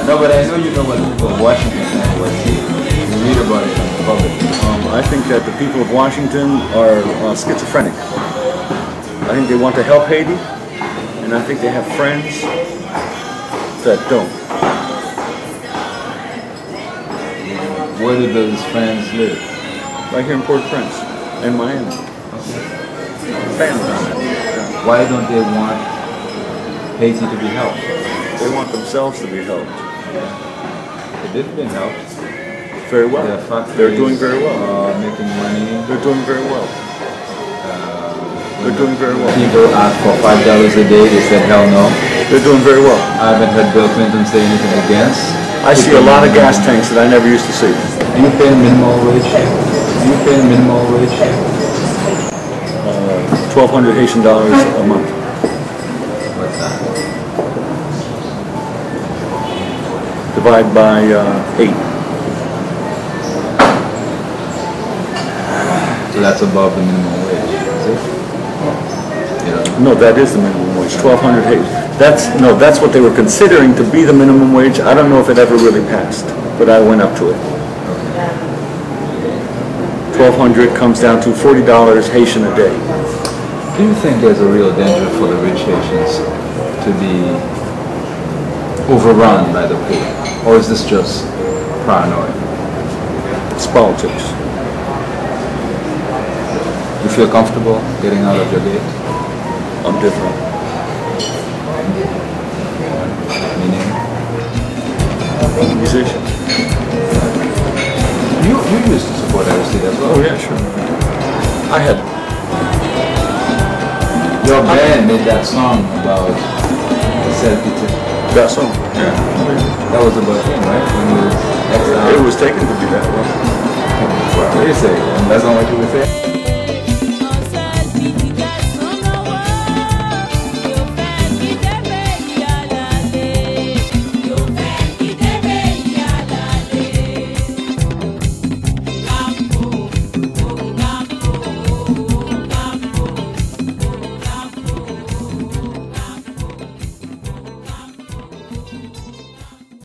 No, but I know you know what the people of Washington was. You read about it on the public. I think that the people of Washington are schizophrenic. I think they want to help Haiti, and I think they have friends that don't. Where do those friends live? Right here in Port-au-Prince, in Miami. Okay. Family on it. Why don't they want Haiti to be helped? They want themselves to be helped. They've been helped. Very well. They're doing very well. Making money. They're doing very well. They're doing very well. People ask for $5 a day. They said hell no. They're doing very well. I haven't heard Bill Clinton say anything against. I see a lot of gas tanks that I never used to see. Are you paying minimum wage? Are you paying minimum wage? 1,200 Haitian dollars a month. What's that? Divide by 8. So that's above the minimum wage, is it? Yeah. No, that is the minimum wage. 1,200 Haitian. That's what they were considering to be the minimum wage. I don't know if it ever really passed, but I went up to it. 1,200 comes down to $40 Haitian a day. Do you think there's a real danger for the rich Haitians to be overrun by the poor? Or is this just paranoia? It's politics. You feel comfortable getting out of your gate? I'm different. Meaning? I'm a musician. You used to support Aristide as well. Oh yeah, sure. I had. Your band made that song about self-pity. That song? Yeah. That was about him, right? When he was exiled. It was taken to be that way. What do you say? And that's not what you would say?